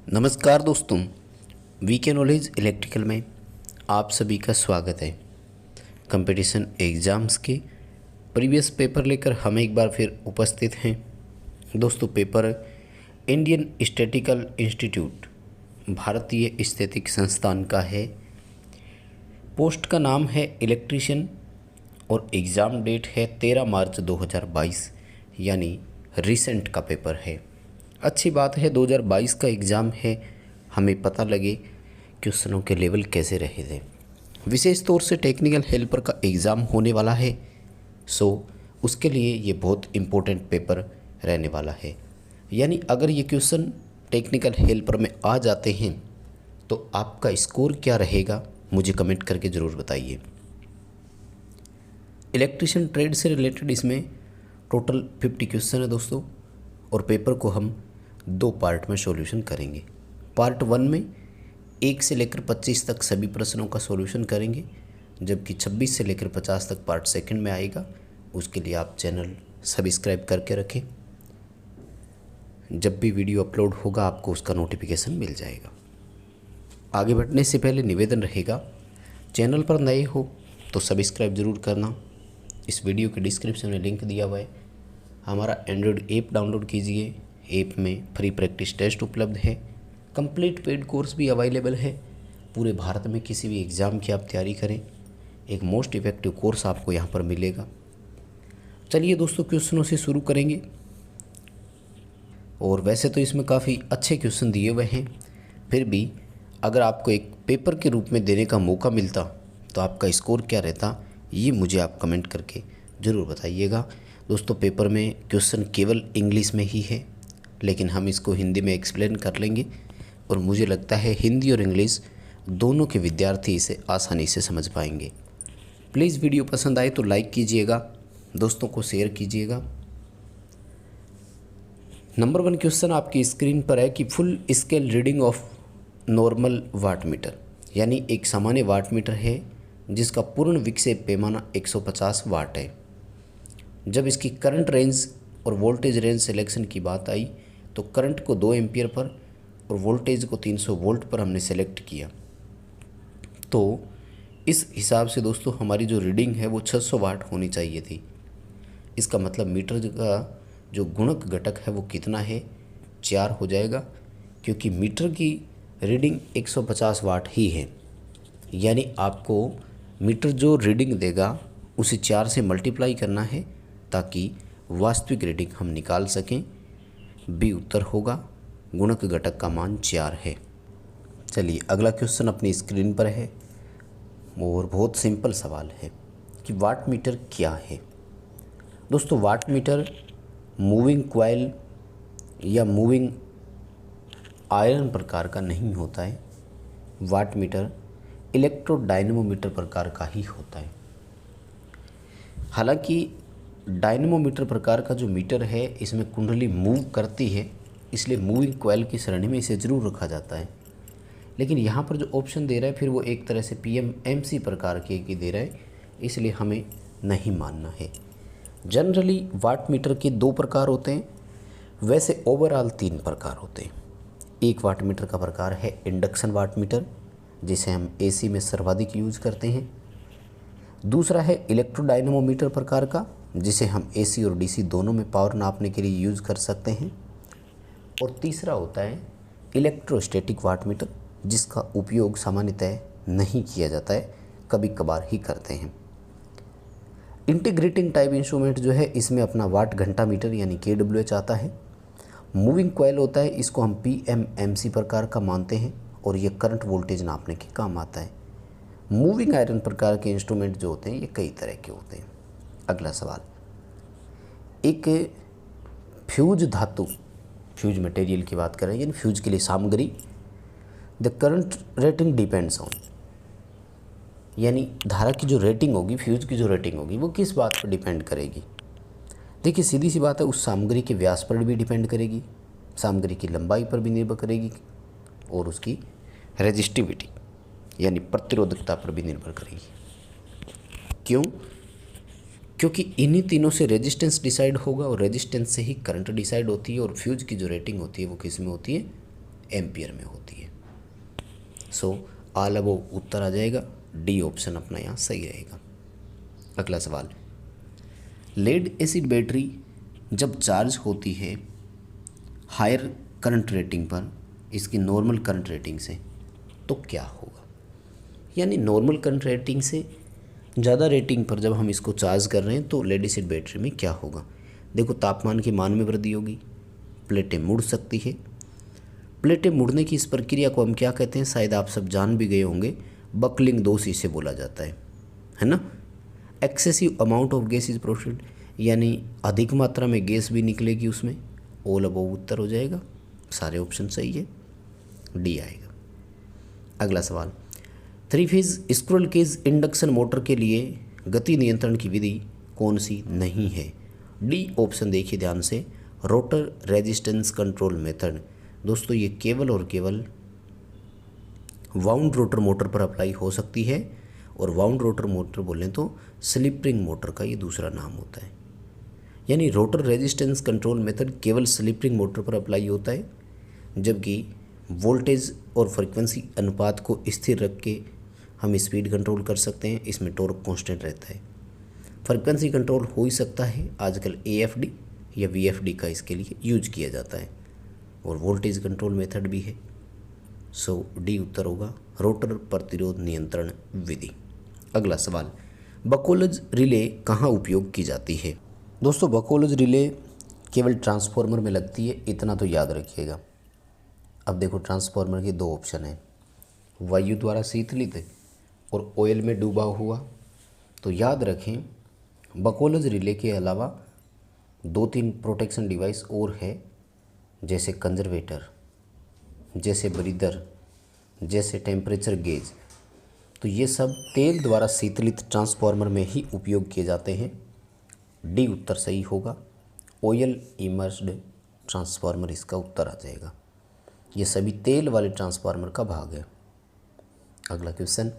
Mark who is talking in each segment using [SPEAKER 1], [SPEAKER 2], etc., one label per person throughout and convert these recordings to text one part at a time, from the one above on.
[SPEAKER 1] नमस्कार दोस्तों, VK knowledge electrical में आप सभी का स्वागत है। कंपटीशन एग्ज़ाम्स के प्रीवियस पेपर लेकर हम एक बार फिर उपस्थित हैं। दोस्तों, पेपर इंडियन स्टैटिस्टिकल इंस्टीट्यूट भारतीय स्थितिक संस्थान का है। पोस्ट का नाम है इलेक्ट्रीशियन और एग्ज़ाम डेट है 13 मार्च 2022, यानी रिसेंट का पेपर है। अच्छी बात है, 2022 का एग्ज़ाम है, हमें पता लगे क्वेश्चनों के लेवल कैसे रहे थे। विशेष तौर से टेक्निकल हेल्पर का एग्ज़ाम होने वाला है, सो उसके लिए ये बहुत इम्पोर्टेंट पेपर रहने वाला है। यानी अगर ये क्वेश्चन टेक्निकल हेल्पर में आ जाते हैं तो आपका स्कोर क्या रहेगा, मुझे कमेंट करके ज़रूर बताइए। इलेक्ट्रिशियन ट्रेड से रिलेटेड इसमें टोटल 50 क्वेश्चन है दोस्तों, और पेपर को हम 2 पार्ट में सॉल्यूशन करेंगे। पार्ट 1 में 1 से लेकर 25 तक सभी प्रश्नों का सॉल्यूशन करेंगे, जबकि 26 से लेकर 50 तक पार्ट 2 में आएगा। उसके लिए आप चैनल सब्सक्राइब करके रखें, जब भी वीडियो अपलोड होगा आपको उसका नोटिफिकेशन मिल जाएगा। आगे बढ़ने से पहले निवेदन रहेगा, चैनल पर नए हो तो सब्सक्राइब ज़रूर करना। इस वीडियो के डिस्क्रिप्शन में लिंक दिया हुआ है, हमारा एंड्रॉयड ऐप डाउनलोड कीजिए। ऐप में फ्री प्रैक्टिस टेस्ट उपलब्ध है, कंप्लीट पेड कोर्स भी अवेलेबल है। पूरे भारत में किसी भी एग्ज़ाम की आप तैयारी करें, एक मोस्ट इफ़ेक्टिव कोर्स आपको यहाँ पर मिलेगा। चलिए दोस्तों, क्वेश्चनों से शुरू करेंगे। और वैसे तो इसमें काफ़ी अच्छे क्वेश्चन दिए हुए हैं, फिर भी अगर आपको एक पेपर के रूप में देने का मौका मिलता तो आपका स्कोर क्या रहता, ये मुझे आप कमेंट करके ज़रूर बताइएगा। दोस्तों, पेपर में क्वेश्चन केवल इंग्लिश में ही है, लेकिन हम इसको हिंदी में एक्सप्लेन कर लेंगे, और मुझे लगता है हिंदी और इंग्लिश दोनों के विद्यार्थी इसे आसानी से समझ पाएंगे। प्लीज़ वीडियो पसंद आए तो लाइक कीजिएगा, दोस्तों को शेयर कीजिएगा। नंबर 1 क्वेश्चन आपकी स्क्रीन पर है कि full scale reading of normal watt meter, यानी एक सामान्य वाट मीटर है जिसका पूर्ण विक्षेप पैमाना 150 वाट है। जब इसकी करंट रेंज और वोल्टेज रेंज सिलेक्शन की बात आई तो करंट को 2 एम्पियर पर और वोल्टेज को 300 वोल्ट पर हमने सेलेक्ट किया। तो इस हिसाब से दोस्तों हमारी जो रीडिंग है वो 600 वाट होनी चाहिए थी। इसका मतलब मीटर का जो गुणक घटक है वो कितना है, 4 हो जाएगा, क्योंकि मीटर की रीडिंग 150 वाट ही है। यानी आपको मीटर जो रीडिंग देगा उसे 4 से मल्टीप्लाई करना है ताकि वास्तविक रीडिंग हम निकाल सकें। बी उत्तर होगा, गुणक घटक का मान 4 है। चलिए अगला क्वेश्चन अपनी स्क्रीन पर है, और बहुत सिंपल सवाल है कि वाट मीटर क्या है। दोस्तों, वाट मीटर मूविंग कॉइल या मूविंग आयरन प्रकार का नहीं होता है। वाट मीटर इलेक्ट्रोडायनेमोमीटर प्रकार का ही होता है। हालांकि डायनेमोमीटर प्रकार का जो मीटर है इसमें कुंडली मूव करती है, इसलिए मूविंग कॉइल की श्रेणी में इसे ज़रूर रखा जाता है। लेकिन यहाँ पर जो ऑप्शन दे रहा है फिर वो एक तरह से पीएमएमसी प्रकार के की दे रहा है, इसलिए हमें नहीं मानना है। जनरली वाट मीटर के 2 प्रकार होते हैं, वैसे ओवरऑल 3 प्रकार होते हैं। एक वाट मीटर का प्रकार है इंडक्शन वाट मीटर, जिसे हम एसी में सर्वाधिक यूज करते हैं। दूसरा है इलेक्ट्रोडायनेमोमीटर प्रकार का, जिसे हम एसी और डीसी दोनों में पावर नापने के लिए यूज़ कर सकते हैं। और तीसरा होता है इलेक्ट्रोस्टैटिक वाट मीटर, जिसका उपयोग सामान्यतः नहीं किया जाता है, कभी कभार ही करते हैं। इंटीग्रेटिंग टाइप इंस्ट्रूमेंट जो है इसमें अपना वाट घंटा मीटर यानी KWH आता है। मूविंग कॉइल होता है, इसको हम पीएमएमसी प्रकार का मानते हैं और ये करंट वोल्टेज नापने के काम आता है। मूविंग आयरन प्रकार के इंस्ट्रूमेंट जो होते हैं ये कई तरह के होते हैं। अगला सवाल, एक फ्यूज धातु, फ्यूज मटेरियल की बात करें, यानी फ्यूज के लिए सामग्री, the current rating depends on, यानी धारा की जो रेटिंग होगी, फ्यूज की जो रेटिंग होगी वो किस बात पर डिपेंड करेगी। देखिए सीधी सी बात है, उस सामग्री के व्यास पर भी डिपेंड करेगी, सामग्री की लंबाई पर भी निर्भर करेगी, और उसकी रेजिस्टिविटी यानी प्रतिरोधकता पर भी निर्भर करेगी। क्यों? क्योंकि इन्हीं तीनों से रेजिस्टेंस डिसाइड होगा, और रेजिस्टेंस से ही करंट डिसाइड होती है, और फ्यूज की जो रेटिंग होती है वो किस में होती है, एम्पियर में होती है। सो ऑल अबव उत्तर आ जाएगा, डी ऑप्शन अपना यहाँ सही रहेगा। अगला सवाल, लेड एसिड बैटरी जब चार्ज होती है हायर करंट रेटिंग पर इसकी नॉर्मल करंट रेटिंग से तो क्या होगा? यानी नॉर्मल करंट रेटिंग से ज़्यादा रेटिंग पर जब हम इसको चार्ज कर रहे हैं तो लेड एसिड बैटरी में क्या होगा? देखो, तापमान के मान में वृद्धि होगी, प्लेटें मुड़ सकती है। प्लेटें मुड़ने की इस प्रक्रिया को हम क्या कहते हैं? शायद आप सब जान भी गए होंगे, बकलिंग दोष इसे बोला जाता है ना। Excessive amount of gas is produced, यानी अधिक मात्रा में गैस भी निकलेगी उसमें। ऑल अबव उत्तर हो जाएगा, सारे ऑप्शन सही है, डी आएगा। अगला सवाल, 3 phase squirrel cage induction motor के लिए गति नियंत्रण की विधि कौन सी नहीं है? डी ऑप्शन देखिए ध्यान से, रोटर रेजिस्टेंस कंट्रोल मेथड। दोस्तों ये केवल और केवल वाउंड रोटर मोटर पर अप्लाई हो सकती है, और वाउंड रोटर मोटर बोलें तो स्लिप रिंग मोटर का ये दूसरा नाम होता है। यानी रोटर रेजिस्टेंस कंट्रोल मेथड केवल स्लिप रिंग मोटर पर अप्लाई होता है, जबकि वोल्टेज और फ्रीक्वेंसी अनुपात को स्थिर रख के हम स्पीड कंट्रोल कर सकते हैं, इसमें टॉर्क कांस्टेंट रहता है। फ्रीक्वेंसी कंट्रोल हो ही सकता है, आजकल AFD या VFD का इसके लिए यूज किया जाता है, और वोल्टेज कंट्रोल मेथड भी है। सो डी उत्तर होगा, रोटर प्रतिरोध नियंत्रण विधि। अगला सवाल, बकोलज रिले कहाँ उपयोग की जाती है? दोस्तों बकोलज रिले केवल ट्रांसफार्मर में लगती है, इतना तो याद रखिएगा। अब देखो, ट्रांसफार्मर के 2 ऑप्शन हैं, वायु द्वारा शीतलित और ऑयल में डूबा हुआ। तो याद रखें, बकोलज रिले के अलावा 2-3 प्रोटेक्शन डिवाइस और है, जैसे कंजर्वेटर, जैसे ब्रीदर, जैसे टेम्परेचर गेज। तो ये सब तेल द्वारा शीतलित ट्रांसफार्मर में ही उपयोग किए जाते हैं। डी उत्तर सही होगा, ऑयल इमर्स्ड ट्रांसफार्मर इसका उत्तर आ जाएगा। ये सभी तेल वाले ट्रांसफार्मर का भाग है। अगला क्वेश्चन,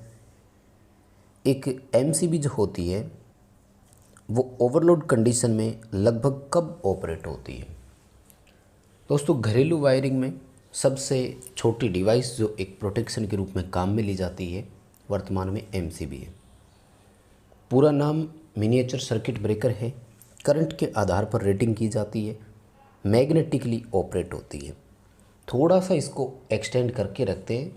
[SPEAKER 1] एक MCB जो होती है वो ओवरलोड कंडीशन में लगभग कब ऑपरेट होती है? दोस्तों घरेलू वायरिंग में सबसे छोटी डिवाइस जो एक प्रोटेक्शन के रूप में काम में ली जाती है वर्तमान में MCB है। पूरा नाम मिनिएचर सर्किट ब्रेकर है। करंट के आधार पर रेटिंग की जाती है, मैग्नेटिकली ऑपरेट होती है। थोड़ा सा इसको एक्सटेंड करके रखते हैं,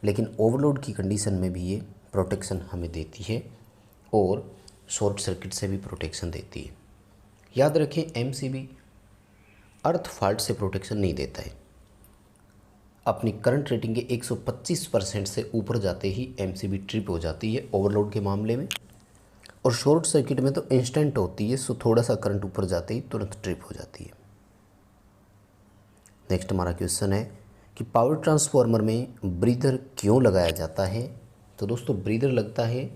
[SPEAKER 1] लेकिन ओवरलोड की कंडीशन में भी ये प्रोटेक्शन हमें देती है, और शॉर्ट सर्किट से भी प्रोटेक्शन देती है। याद रखें, MCB अर्थ फॉल्ट से प्रोटेक्शन नहीं देता है। अपनी करंट रेटिंग के 125% से ऊपर जाते ही MCB ट्रिप हो जाती है ओवरलोड के मामले में, और शॉर्ट सर्किट में तो इंस्टेंट होती है। सो थोड़ा सा करंट ऊपर जाते ही तुरंत ट्रिप हो जाती है। नेक्स्ट हमारा क्वेश्चन है कि पावर ट्रांसफार्मर में ब्रीदर क्यों लगाया जाता है? तो दोस्तों ब्रीदर लगता है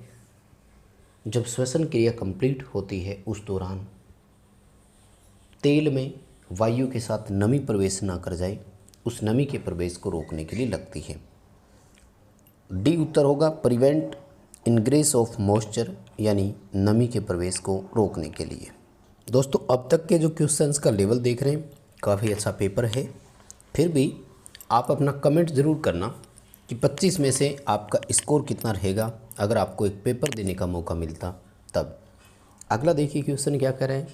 [SPEAKER 1] जब श्वसन क्रिया कंप्लीट होती है, उस दौरान तेल में वायु के साथ नमी प्रवेश ना कर जाए, उस नमी के प्रवेश को रोकने के लिए लगती है। डी उत्तर होगा, प्रिवेंट इनग्रेस ऑफ मॉइस्चर, यानी नमी के प्रवेश को रोकने के लिए। दोस्तों अब तक के जो क्वेश्चंस का लेवल देख रहे हैं, काफ़ी अच्छा पेपर है। फिर भी आप अपना कमेंट ज़रूर करना कि 25 में से आपका स्कोर कितना रहेगा अगर आपको एक पेपर देने का मौका मिलता तब। अगला देखिए क्वेश्चन क्या कह रहे हैं,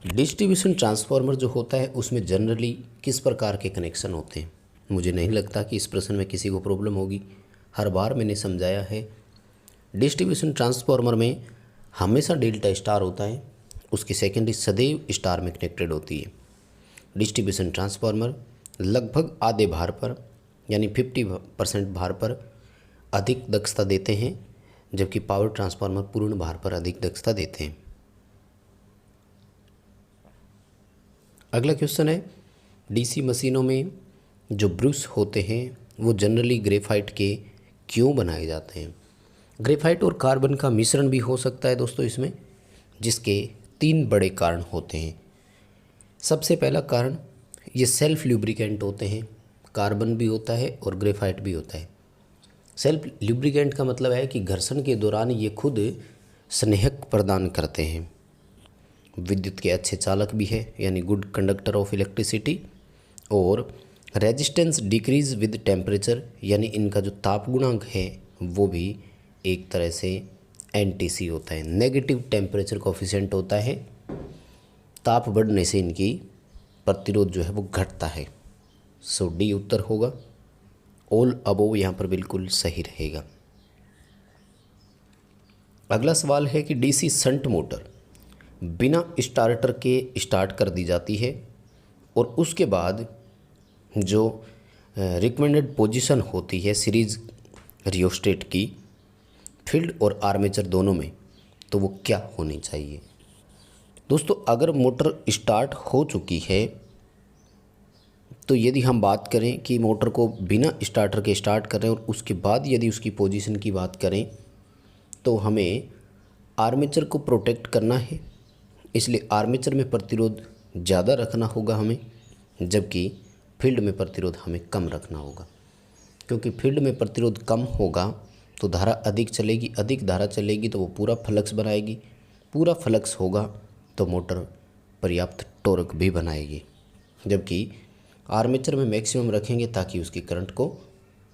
[SPEAKER 1] डिस्ट्रीब्यूशन ट्रांसफार्मर जो होता है उसमें जनरली किस प्रकार के कनेक्शन होते हैं? मुझे नहीं लगता कि इस प्रश्न में किसी को प्रॉब्लम होगी, हर बार मैंने समझाया है। डिस्ट्रीब्यूशन ट्रांसफार्मर में हमेशा डेल्टा स्टार होता है, उसकी सेकेंडरी सदैव स्टार में कनेक्टेड होती है। डिस्ट्रीब्यूशन ट्रांसफार्मर लगभग आधे भार पर यानी 50% भार पर अधिक दक्षता देते हैं, जबकि पावर ट्रांसफार्मर पूर्ण भार पर अधिक दक्षता देते हैं। अगला क्वेश्चन है, डीसी मशीनों में जो ब्रश होते हैं वो जनरली ग्रेफाइट के क्यों बनाए जाते हैं? ग्रेफाइट और कार्बन का मिश्रण भी हो सकता है दोस्तों इसमें, जिसके 3 बड़े कारण होते हैं। सबसे पहला कारण, ये सेल्फ ल्यूब्रिकेंट होते हैं। कार्बन भी होता है और ग्रेफाइट भी होता है। सेल्फ ल्यूब्रिकेंट का मतलब है कि घर्षण के दौरान ये खुद स्नेहक प्रदान करते हैं। विद्युत के अच्छे चालक भी है, यानी गुड कंडक्टर ऑफ इलेक्ट्रिसिटी, और रेजिस्टेंस डिक्रीज विद टेम्परेचर, यानी इनका जो ताप गुणांक है वो भी एक तरह से NTC होता है, नेगेटिव टेम्परेचर कोफिशिएंट होता है। ताप बढ़ने से इनकी प्रतिरोध जो है वो घटता है। सो डी उत्तर होगा। ऑल अबोव यहाँ पर बिल्कुल सही रहेगा। अगला सवाल है कि DC शंट मोटर बिना स्टार्टर के स्टार्ट कर दी जाती है और उसके बाद जो रिकमेंडेड पोजीशन होती है सीरीज रियोस्टेट की फील्ड और आर्मेचर दोनों में, तो वो क्या होनी चाहिए। दोस्तों अगर मोटर स्टार्ट हो चुकी है तो यदि हम बात करें कि मोटर को बिना स्टार्टर के स्टार्ट कर रहे हैं और उसके बाद यदि उसकी पोजीशन की बात करें तो हमें आर्मेचर को प्रोटेक्ट करना है, इसलिए आर्मेचर में प्रतिरोध ज़्यादा रखना होगा हमें, जबकि फील्ड में प्रतिरोध हमें कम रखना होगा। क्योंकि फील्ड में प्रतिरोध कम होगा तो धारा अधिक चलेगी, अधिक धारा चलेगी तो वो पूरा फ्लक्स बनाएगी, पूरा फ्लक्स होगा तो मोटर पर्याप्त टॉर्क भी बनाएगी, जबकि आर्मेचर में मैक्सिमम रखेंगे ताकि उसकी करंट को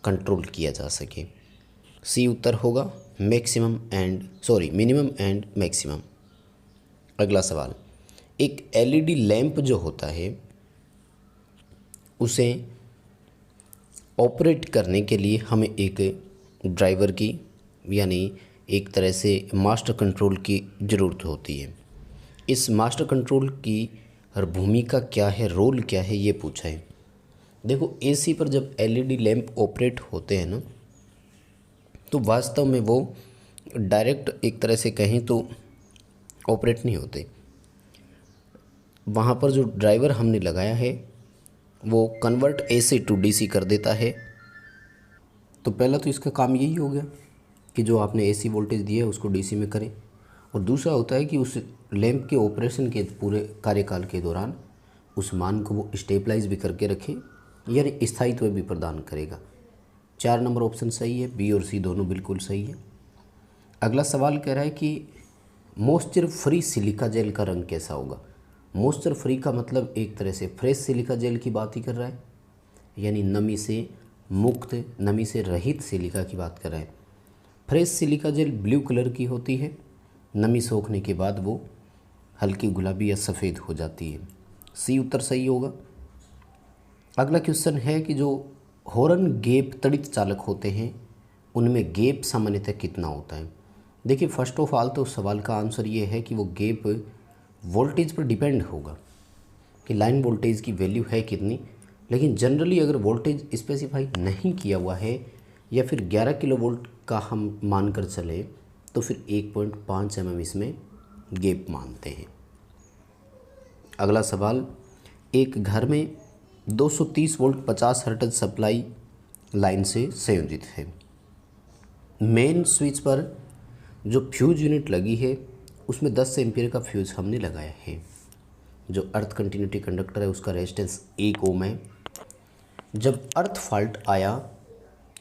[SPEAKER 1] कंट्रोल किया जा सके। सी उत्तर होगा, मिनिमम एंड मैक्सिमम। अगला सवाल, एक LED लैंप जो होता है उसे ऑपरेट करने के लिए हमें एक ड्राइवर की यानी एक तरह से मास्टर कंट्रोल की ज़रूरत होती है। इस मास्टर कंट्रोल की भूमिका क्या है, रोल क्या है, ये पूछा है। देखो AC पर जब LED लैंप ऑपरेट होते हैं ना तो वास्तव में वो डायरेक्ट एक तरह से कहें तो ऑपरेट नहीं होते। वहाँ पर जो ड्राइवर हमने लगाया है वो कन्वर्ट AC टू DC कर देता है। तो पहला तो इसका काम यही हो गया कि जो आपने AC वोल्टेज दिया है उसको DC में करें, और दूसरा होता है कि उस लैंप के ऑपरेशन के पूरे कार्यकाल के दौरान उस मान को वो स्टेबलाइज भी करके रखे, यानी स्थायित्व भी प्रदान करेगा। 4 नंबर ऑप्शन सही है, बी और सी दोनों बिल्कुल सही है। अगला सवाल कह रहा है कि मॉइस्चर फ्री सिलिका जेल का रंग कैसा होगा। मॉइस्चर फ्री का मतलब एक तरह से फ्रेश सिलिका जेल की बात ही कर रहा है, यानी नमी से मुक्त, नमी से रहित सिलिका की बात कर रहा है। Fresh silica gel blue colour की होती है, नमी सोखने के बाद वो हल्की गुलाबी या सफ़ेद हो जाती है। सी उत्तर सही होगा। अगला क्वेश्चन है कि जो हॉर्न गैप तड़ित चालक होते हैं उनमें गैप सामान्यतः कितना होता है। देखिए फर्स्ट ऑफ ऑल तो सवाल का आंसर ये है कि वो गैप वोल्टेज पर डिपेंड होगा कि लाइन वोल्टेज की वैल्यू है कितनी, लेकिन जनरली अगर वोल्टेज स्पेसिफाई नहीं किया हुआ है या फिर 11 किलोवोल्ट का हम मानकर चले तो फिर 1.5 mm इसमें गैप मानते हैं। अगला सवाल, एक घर में 230 वोल्ट 50 हर्ट्ज सप्लाई लाइन से संयोजित है। मेन स्विच पर जो फ्यूज यूनिट लगी है उसमें 10 एम्पीयर का फ्यूज हमने लगाया है। जो अर्थ कंटिन्यूटी कंडक्टर है उसका रेजिस्टेंस 1 ओम है। जब अर्थ फॉल्ट आया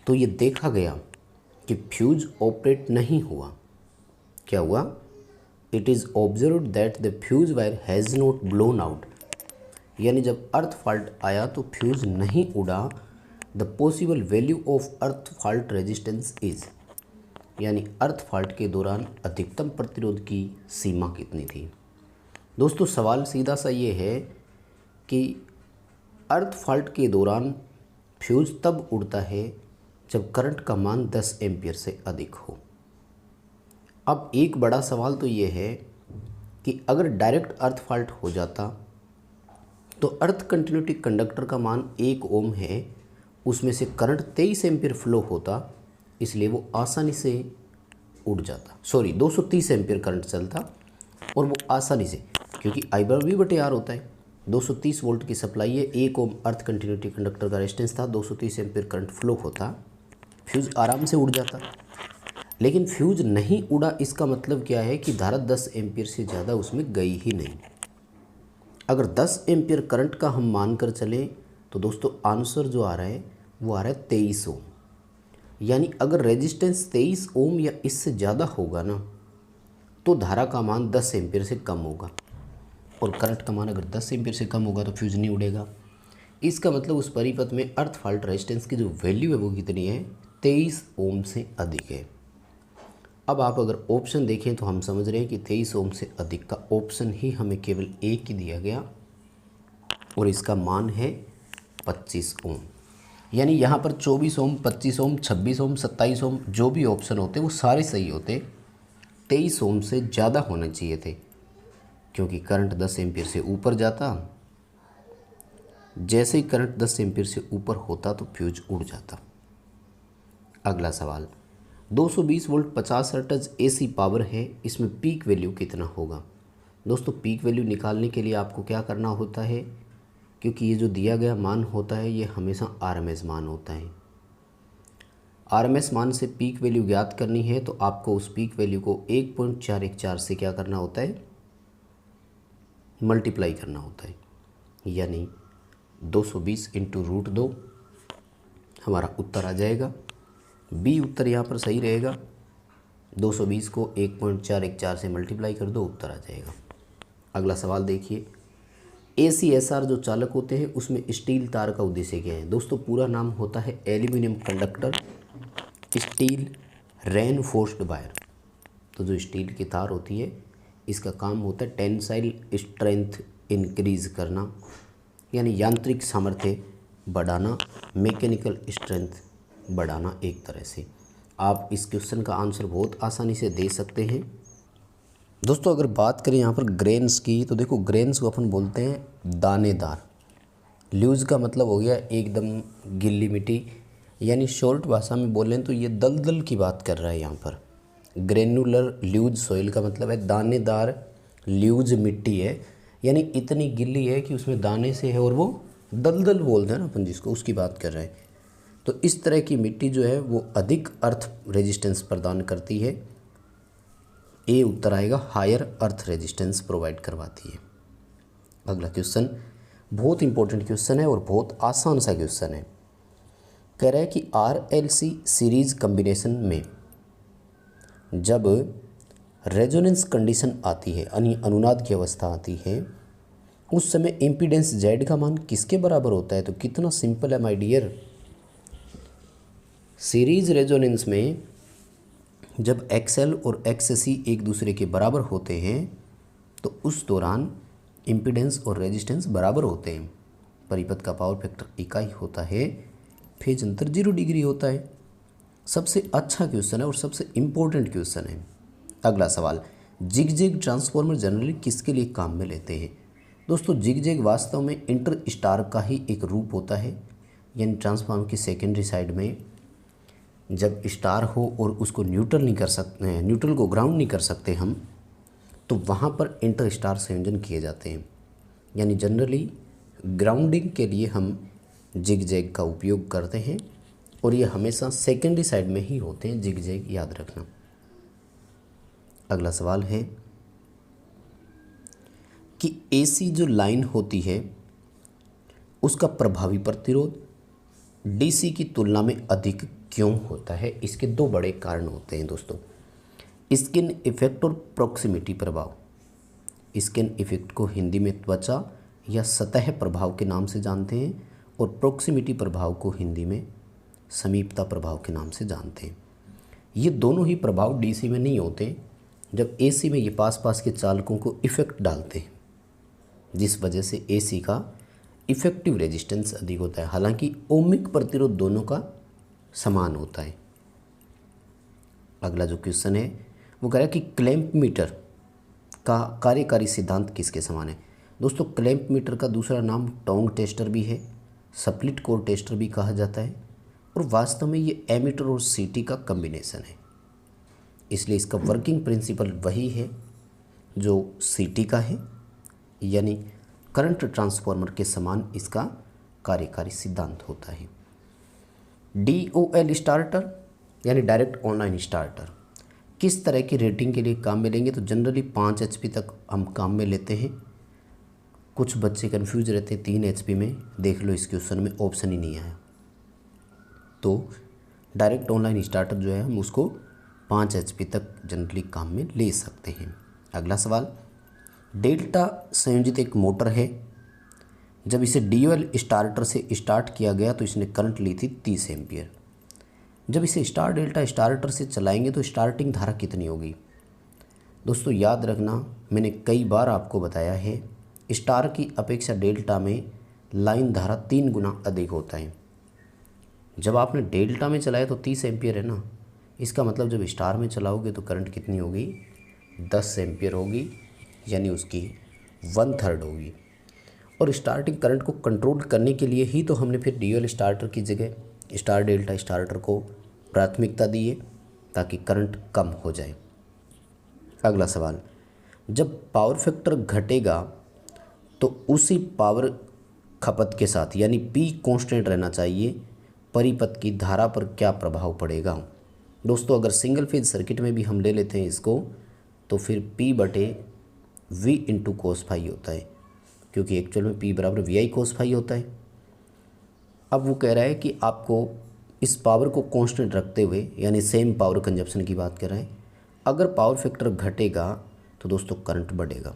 [SPEAKER 1] तो ये देखा गया कि फ्यूज ऑपरेट नहीं हुआ। क्या हुआ? It is observed that the fuse wire has not blown out, यानी जब अर्थ फॉल्ट आया तो फ्यूज नहीं उड़ा। The possible value of earth fault resistance is, यानी अर्थ फॉल्ट के दौरान अधिकतम प्रतिरोध की सीमा कितनी थी। दोस्तों सवाल सीधा सा ये है कि अर्थ फॉल्ट के दौरान फ्यूज तब उड़ता है जब करंट का मान 10 एम्पीयर से अधिक हो। अब एक बड़ा सवाल तो ये है कि अगर डायरेक्ट अर्थ फॉल्ट हो जाता तो अर्थ कंटिन्यूटी कंडक्टर का मान 1 ओम है, उसमें से करंट 23 एम्पीयर फ्लो होता, इसलिए वो आसानी से उड़ जाता। 230 एम्पीयर करंट चलता और वो आसानी से, क्योंकि I/V/R होता है, 230 वोल्ट की सप्लाई है, 1 ओम अर्थ कंटिन्यूटी कंडक्टर का रेजिस्टेंस था, 230 एम्पीयर करंट फ्लो होता, फ्यूज़ आराम से उड़ जाता। लेकिन फ्यूज नहीं उड़ा, इसका मतलब क्या है कि धारा 10 एम्पीयर से ज़्यादा उसमें गई ही नहीं। अगर 10 एम्पीयर करंट का हम मान कर चलें तो दोस्तों आंसर जो आ रहा है वो आ रहा है 23 ओम। यानी अगर रेजिस्टेंस 23 ओम या इससे ज़्यादा होगा ना तो धारा का मान 10 एम्पीयर से कम होगा, और करंट का मान अगर 10 एम्पीयर से कम होगा तो फ्यूज़ नहीं उड़ेगा। इसका मतलब उस परिपथ में अर्थ फॉल्ट रेजिस्टेंस की जो वैल्यू है वो कितनी है, 23 ओम से अधिक है। अब आप अगर ऑप्शन देखें तो हम समझ रहे हैं कि 23 ओम से अधिक का ऑप्शन ही हमें केवल एक ही दिया गया और इसका मान है 25 ओम। यानी यहाँ पर 24 ओम, 25 ओम, 26 ओम, 27 ओम जो भी ऑप्शन होते वो सारे सही होते। 23 ओम से ज़्यादा होने चाहिए थे क्योंकि करंट 10 एम्पीयर से ऊपर जाता, जैसे ही करंट 10 एम्पीयर से ऊपर होता तो फ्यूज उड़ जाता। अगला सवाल, 220 वोल्ट 50 हर्ट्ज एसी पावर है, इसमें पीक वैल्यू कितना होगा। दोस्तों पीक वैल्यू निकालने के लिए आपको क्या करना होता है, क्योंकि ये जो दिया गया मान होता है ये हमेशा आरएमएस मान होता है। आरएमएस मान से पीक वैल्यू ज्ञात करनी है तो आपको उस पीक वैल्यू को 1.414 से क्या करना होता है, मल्टीप्लाई करना होता है। यानी 220 इंटू √2 हमारा उत्तर आ जाएगा। बी उत्तर यहाँ पर सही रहेगा। 220 को 1.414 से मल्टीप्लाई कर दो, उत्तर आ जाएगा। अगला सवाल देखिए, ACSR जो चालक होते हैं उसमें स्टील तार का उद्देश्य क्या है। दोस्तों पूरा नाम होता है aluminium conductor steel reinforced wire. तो जो स्टील की तार होती है इसका काम होता है टेंसाइल स्ट्रेंथ इंक्रीज करना, यानी यांत्रिक सामर्थ्य बढ़ाना, मैकेनिकल स्ट्रेंथ बढ़ाना। एक तरह से आप इस क्वेश्चन का आंसर बहुत आसानी से दे सकते हैं। दोस्तों अगर बात करें यहाँ पर ग्रेन्स की तो देखो ग्रेन्स को अपन बोलते हैं दानेदार। ल्यूज का मतलब हो गया एकदम गिल्ली मिट्टी, यानी शॉर्ट भाषा में बोलें तो ये दलदल की बात कर रहा है यहाँ पर। ग्रेनुलर ल्यूज सॉइल का मतलब है दानेदार ल्यूज मिट्टी है, यानी इतनी गिल्ली है कि उसमें दाने से है और वो दलदल बोलते हैं ना अपन जिसको, उसकी बात कर रहे हैं। तो इस तरह की मिट्टी जो है वो अधिक अर्थ रेजिस्टेंस प्रदान करती है। ए उत्तर आएगा, हायर अर्थ रेजिस्टेंस प्रोवाइड करवाती है। अगला क्वेश्चन बहुत इंपॉर्टेंट क्वेश्चन है और बहुत आसान सा क्वेश्चन है। कह रहा है कि RLC सीरीज कॉम्बिनेशन में जब रेजोनेंस कंडीशन आती है यानी अनुनाद की अवस्था आती है उस समय इम्पीडेंस Z का मान किसके बराबर होता है। तो कितना सिंपल है माय डियर। सीरीज रेजोनेंस में जब XL और XC एक दूसरे के बराबर होते हैं तो उस दौरान इम्पीडेंस और रेजिस्टेंस बराबर होते हैं। परिपथ का पावर फैक्टर इकाई होता है, फेज अंतर 0 डिग्री होता है। सबसे अच्छा क्वेश्चन है और सबसे इम्पोर्टेंट क्वेश्चन है। अगला सवाल, जिग-जैग ट्रांसफॉर्मर जनरली किसके लिए काम में लेते हैं। दोस्तों जिग-जैग वास्तव में इंटर स्टार का ही एक रूप होता है, यानी ट्रांसफार्मर की सेकेंडरी साइड में जब स्टार हो और उसको न्यूट्रल नहीं कर सकते, न्यूट्रल को ग्राउंड नहीं कर सकते हम, तो वहाँ पर इंटर स्टार संयोजन किए जाते हैं। यानी जनरली ग्राउंडिंग के लिए हम जिग-जैग का उपयोग करते हैं और ये हमेशा सेकेंडरी साइड में ही होते हैं, जिग-जैग याद रखना। अगला सवाल है कि AC जो लाइन होती है उसका प्रभावी प्रतिरोध DC की तुलना में अधिक क्यों होता है। इसके दो बड़े कारण होते हैं दोस्तों, स्किन इफेक्ट और प्रॉक्सिमिटी प्रभाव। स्किन इफेक्ट को हिंदी में त्वचा या सतह प्रभाव के नाम से जानते हैं और प्रॉक्सिमिटी प्रभाव को हिंदी में समीपता प्रभाव के नाम से जानते हैं। ये दोनों ही प्रभाव DC में नहीं होते, जब AC में ये पास पास के चालकों को इफेक्ट डालते हैं, जिस वजह से AC का इफेक्टिव रेजिस्टेंस अधिक होता है। हालांकि ओमिक प्रतिरोध दोनों का समान होता है। अगला जो क्वेश्चन है वो कह रहा है कि क्लैंप मीटर का कार्यकारी सिद्धांत किसके समान है। दोस्तों क्लैंप मीटर का दूसरा नाम टोंग टेस्टर भी है, स्प्लिट कोर टेस्टर भी कहा जाता है और वास्तव में ये एमीटर और CT का कम्बिनेशन है, इसलिए इसका वर्किंग प्रिंसिपल वही है जो CT का है, यानी करंट ट्रांसफार्मर के समान इसका कार्यकारी सिद्धांत होता है। DOL स्टार्टर यानी डायरेक्ट ऑनलाइन स्टार्टर किस तरह की रेटिंग के लिए काम में लेंगे। तो जनरली 5 HP तक हम काम में लेते हैं। कुछ बच्चे कंफ्यूज रहते हैं 3 HP में, देख लो इस क्वेश्चन में ऑप्शन ही नहीं आया। तो डायरेक्ट ऑनलाइन स्टार्टर जो है हम उसको 5 HP तक जनरली काम में ले सकते हैं। अगला सवाल, डेल्टा संयोजित एक मोटर है, जब इसे ड्यूअल स्टार्टर से स्टार्ट किया गया तो इसने करंट ली थी 30 एम्पियर। जब इसे स्टार डेल्टा स्टार्टर से चलाएंगे तो स्टार्टिंग धारा कितनी होगी? दोस्तों याद रखना, मैंने कई बार आपको बताया है, स्टार की अपेक्षा डेल्टा में लाइन धारा 3 गुना अधिक होता है। जब आपने डेल्टा में चलाया तो 30 एम्पियर है ना, इसका मतलब जब स्टार में चलाओगे तो करंट कितनी होगी? 10 एम्पियर होगी, यानी उसकी 1/3 होगी। और स्टार्टिंग करंट को कंट्रोल करने के लिए ही तो हमने फिर ड्यूअल स्टार्टर की जगह स्टार डेल्टा स्टार्टर को प्राथमिकता दी है, ताकि करंट कम हो जाए। अगला सवाल, जब पावर फैक्टर घटेगा तो उसी पावर खपत के साथ यानी P कांस्टेंट रहना चाहिए, परिपथ की धारा पर क्या प्रभाव पड़ेगा? दोस्तों अगर सिंगल फेज सर्किट में भी हम ले लेते हैं इसको, तो फिर P/V इंटू कोस फाई होता है, क्योंकि एक्चुअल में P बराबर VI कोस फाई होता है। अब वो कह रहा है कि आपको इस पावर को कांस्टेंट रखते हुए, यानी सेम पावर कंजप्शन की बात कर रहे हैं, अगर पावर फैक्टर घटेगा तो दोस्तों करंट बढ़ेगा,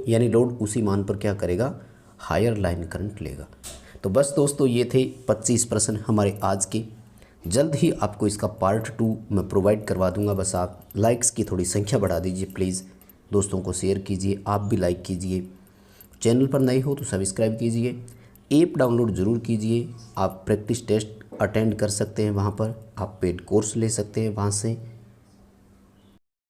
[SPEAKER 1] यानी लोड उसी मान पर क्या करेगा? हायर लाइन करंट लेगा। तो बस दोस्तों ये थे 25 प्रश्न हमारे आज के। जल्द ही आपको इसका पार्ट 2 मैं प्रोवाइड करवा दूंगा। बस आप लाइक्स की थोड़ी संख्या बढ़ा दीजिए प्लीज़, दोस्तों को शेयर कीजिए, आप भी लाइक कीजिए। चैनल पर नए हो तो सब्सक्राइब कीजिए, ऐप डाउनलोड ज़रूर कीजिए। आप प्रैक्टिस टेस्ट अटेंड कर सकते हैं, वहाँ पर आप पेड कोर्स ले सकते हैं वहाँ से।